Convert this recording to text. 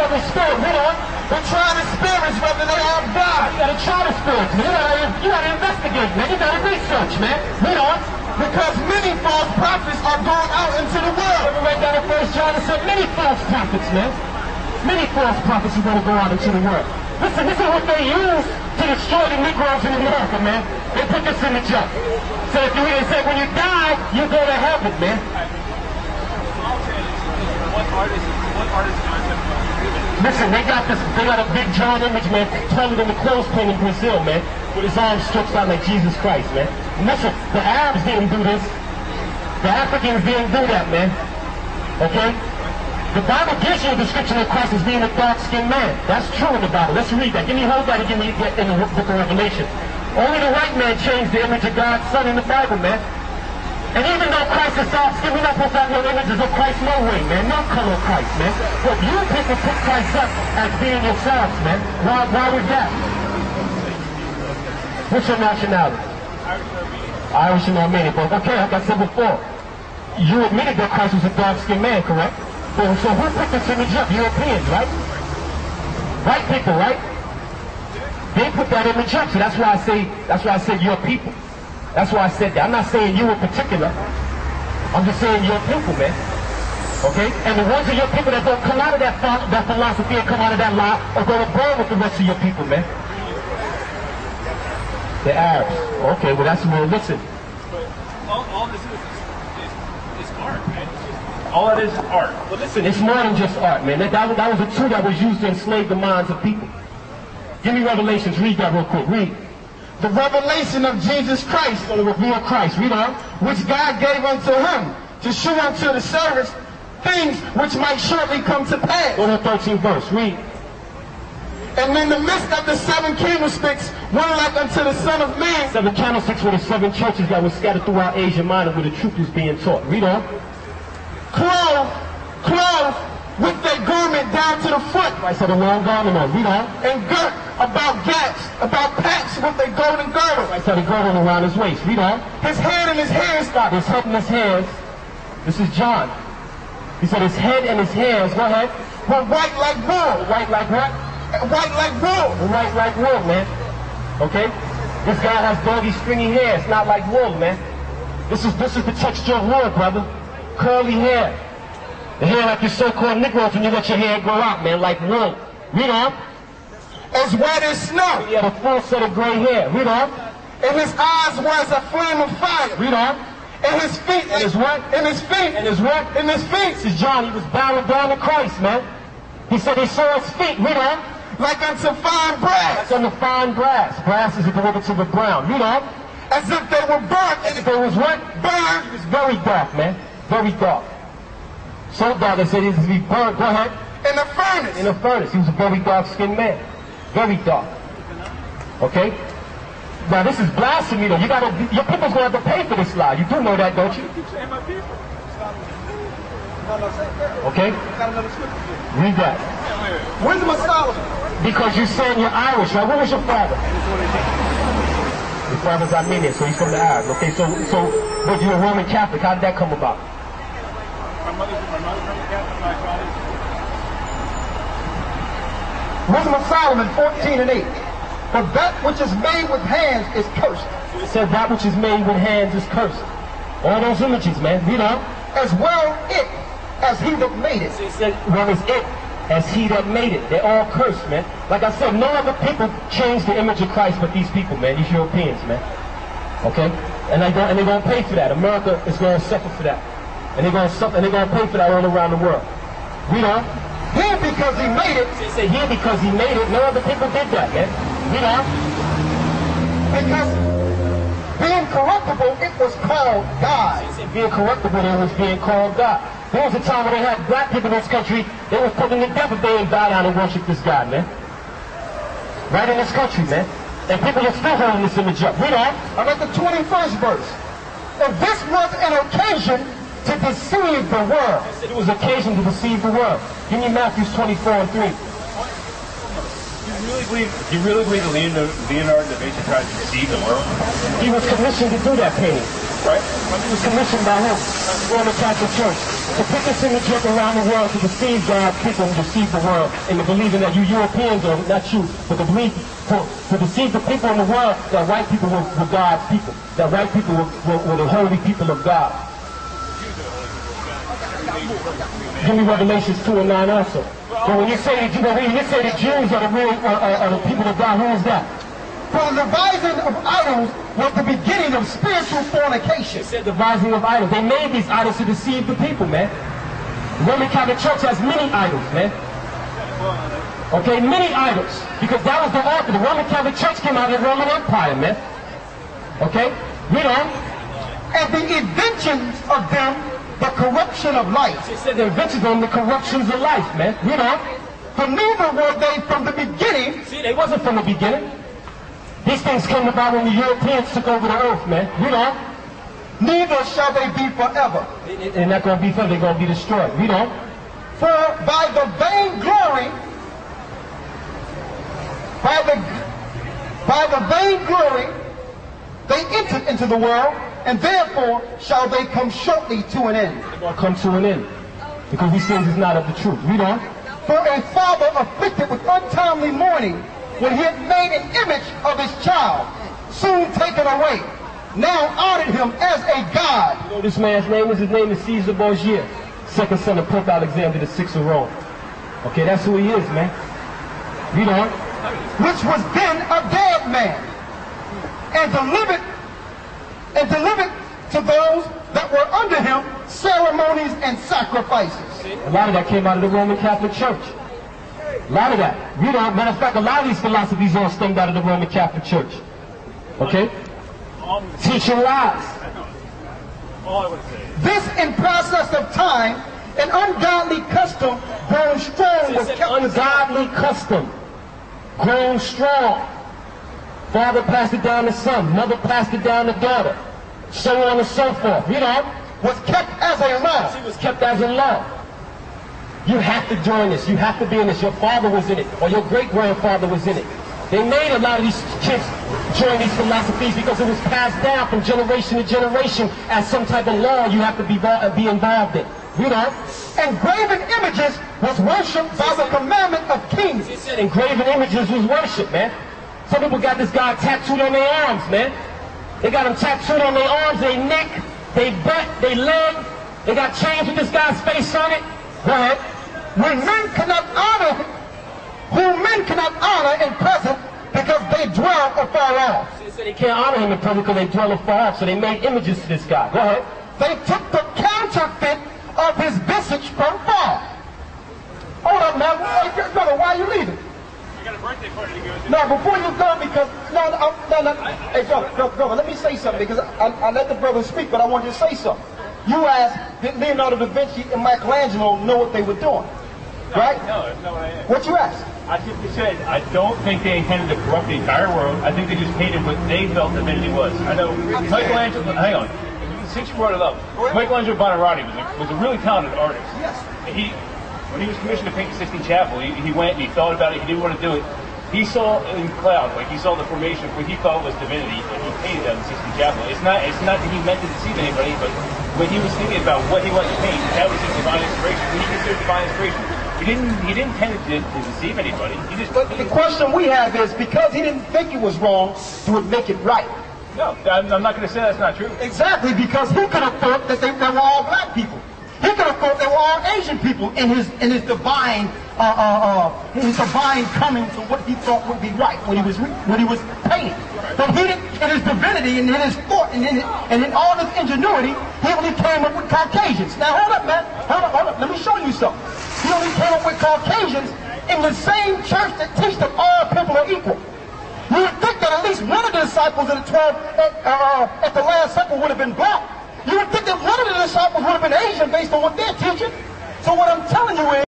every spirit. Read on. They're trying the spirits whether they are God. You gotta try the spirits, man. You gotta investigate, man. You gotta research, man. Read on. Because many false prophets are going out into the world. Let me write down in 1 John and said many false prophets, man. Many false prophets are going to go out into the world. Listen, this is what they use to destroy the Negroes in America, man. They put this in the junk. So if you hear it say, when you die, you go to heaven, man. What artist concept? Listen, they got a big John image, man, taller than the clothespin in Brazil, man, with his arms stretched out like Jesus Christ, man. And listen, the Arabs didn't do this. The Africans didn't do that, man. Okay? The Bible gives you a description of Christ as being a dark-skinned man. That's true in the Bible. Let's read that. Give me hold that and give me in the book of Revelation. Only the white man changed the image of God's Son in the Bible, man. And even though Christ is dark-skinned, we're not supposed to have no images of Christ no way, man. No color of Christ, man. But you people put Christ up as being yourselves, man. Why was that? What's your nationality? Irish and Armenian. But okay, like I said before, you admitted that Christ was a dark-skinned man, correct? So who put this image up? Europeans, right? White people, right? They put that image up. So that's why I say your people. That's why I said that. I'm not saying you in particular. I'm just saying your people, man. Okay? And the ones of your people that don't come out of that philosophy and come out of that lie are going to burn with the rest of your people, man. The Arabs. Okay, well that's more. Listen. All this is art, man. All it is art. Well, listen, it's more than just art, man. That was a tool that was used to enslave the minds of people. Give me Revelations. Read that real quick. Read. The revelation of Jesus Christ, or the reveal of Christ, read on, which God gave unto him to show unto the servants things which might shortly come to pass. Go to the 13th verse, read. And in the midst of the 7 candlesticks, one like unto the Son of Man. 7 candlesticks were the 7 churches that were scattered throughout Asia Minor where the truth was being taught. Read on. Clothed with their garment down to the foot. I said a long garment on. Read on. And girt about packs with a golden girdle. I said a girdle around his waist. Read on. His head and his hairs. Stop. His head and his hairs. This is John. He said his head and his hairs. Go ahead. Were white like wool. White like what? White like wool. White like wool, man. Okay? This guy has doggy stringy hair. It's not like wool, man. This is the texture of wool, brother. Curly hair. The hair like your so-called Negroes when you let your hair grow out, man, like wool. Read on. As white as snow. He had a full set of gray hair. Read on. And his eyes were as a flame of fire. Read on. And his feet. And his what? And his feet. And his what? And his feet. This is John. He was bowing down to Christ, man. He said he saw his feet. Read on. Like unto fine brass. Like unto fine brass. Brass is a derivative of brown. Read on. As if they were burnt. As if they was what? Burned. It was very dark, man. Very dark. So dark they said he was to be burned. Go ahead. In a furnace. In a furnace. He was a very dark-skinned man. Very dark. Okay? Now this is blasphemy though. Your people's gonna have to pay for this lie. You do know that, don't you? Okay? Read that. Wisdom of Solomon. Because you're saying you're Irish, right? What was your father? Your father's Armenian, so he's from the Arabs. Okay, so but you're a Roman Catholic. How did that come about? My mother's from the Catholic, my father's. Wisdom of Solomon 14 and 8. For that which is made with hands is cursed. It said that which is made with hands is cursed. All those images, man. Read on. As well it as he that made it. So it said, well, it's it as he that made it. They're all cursed, man. Like I said, no other people changed the image of Christ but these people, man. These Europeans, man. Okay? And they're going to pay for that. America is going to suffer for that. And they're going to suffer, and they're going to pay for that all around the world. Read on. Here because he made it. They say here because he made it. No other people did that, man. Read on. Because being corruptible, it was called God. They said being corruptible, it was being called God. There was a time when they had black people in this country, they were put to death if they didn't bow down and worship this God, man. Right in this country, man. And people are still holding this image up. Read on. I'm at the 21st verse. And this was an occasion to deceive the world. It was an occasion to deceive the world. Give me Matthew 24 and 3. Do you really believe that Leonardo da Vinci tried to deceive the world? He was commissioned to do that painting. Right. He was commissioned by him, Roman Catholic Church. to put this in the joke around the world to deceive God's people and deceive the world into believing that you Europeans are, not you, but to believe, to deceive the people in the world that white people were God's people, that white people were the holy people of God. Give me Revelations 2:9 also. But when you say the Jews are the real are the people of God, who is that? For the devising of idols was the beginning of spiritual fornication. It said the devising of idols. They made these idols to deceive the people, man. The Roman Catholic Church has many idols, man. Okay, many idols. Because that was the author. The Roman Catholic Church came out of the Roman Empire, man. Okay? Read on. And the inventions of them, the corruption of life. It said the inventions of them, the corruptions of life, man. Read on. For neither were they from the beginning. See, they wasn't from the beginning. These things came about when the Europeans took over the earth, man. Read on. Neither shall they be forever. They're not going to be forever. They're going to be destroyed. Read on. For by the vainglory, they entered into the world, and therefore shall they come shortly to an end. They're going to come to an end. Because these things is not of the truth. Read on. For a father afflicted with untimely mourning, when he had made an image of his child, soon taken away, now honored him as a god. You know this man's name is? His name is Caesar Borgia, second son of Pope Alexander VI of Rome. Okay, that's who he is, man. Read on. Which was then a dead man, and delivered to those that were under him ceremonies and sacrifices. A lot of that came out of the Roman Catholic Church. A lot of that. Read on. Matter of fact, a lot of these philosophies all stemmed out of the Roman Catholic Church. Okay? Teaching lies. All I would say. This, in process of time, an ungodly custom grown strong was kept. Ungodly custom grown strong. Father passed it down to son. Mother passed it down to daughter. So on and so forth. Read on. Was kept as a law. It was kept as a law. You have to join this. You have to be in this. Your father was in it, or your great-grandfather was in it. They made a lot of these kids join these philosophies because it was passed down from generation to generation as some type of law you have to be involved in. Read on. And graven images was worshipped by the commandment of kings. It said engraven images was worship, man. Some people got this guy tattooed on their arms, man. They got him tattooed on their arms, their neck, their butt, their leg. They got chains with this guy's face on it. Go ahead. Whom men cannot honor in present because they dwell afar off. They said they can't honor him in public because they dwell afar off, so they made images to this guy. Go ahead. They took the counterfeit of his visage from far. Hold up, man. Brother, why are you leaving? I got a birthday party to go to. No, before you go, because no. Hey, brother, let me say something because I let the brother speak, but I want you to say something. You asked, did Leonardo da Vinci and Michelangelo know what they were doing? Right? No, that's not what I asked. What you asked? I simply said, I don't think they intended to corrupt the entire world. I think they just painted what they felt divinity was. I know Michelangelo, hang on, since you brought it up, Michelangelo Buonarroti was a really talented artist. Yes. When he was commissioned to paint the Sistine Chapel, he went and he thought about it, he didn't want to do it. He saw in clouds, like he saw the formation of what he thought was divinity, and he painted that in the Sistine Chapel. It's not that he meant to deceive anybody, but when he was thinking about what he wanted to paint, that was his divine inspiration. When he considered divine inspiration, he didn't intend to deceive anybody. But the question we have is, because he didn't think it was wrong, he would make it right. No, I'm not going to say that's not true. Exactly, because he could have thought that they were all black people. He could have thought they were all Asian people in his divine coming to what he thought would be right when he was painting. But he didn't, in his divinity and in his thought and in all his ingenuity, he only came up with Caucasians. Now hold up, man. Hold up. Let me show you something. He only came up with Caucasians in the same church that teach that all people are equal. You would think that at least one of the disciples of the 12 at the Last Supper would have been black. You would think that one of the disciples would have been Asian based on what they're teaching. So what I'm telling you is,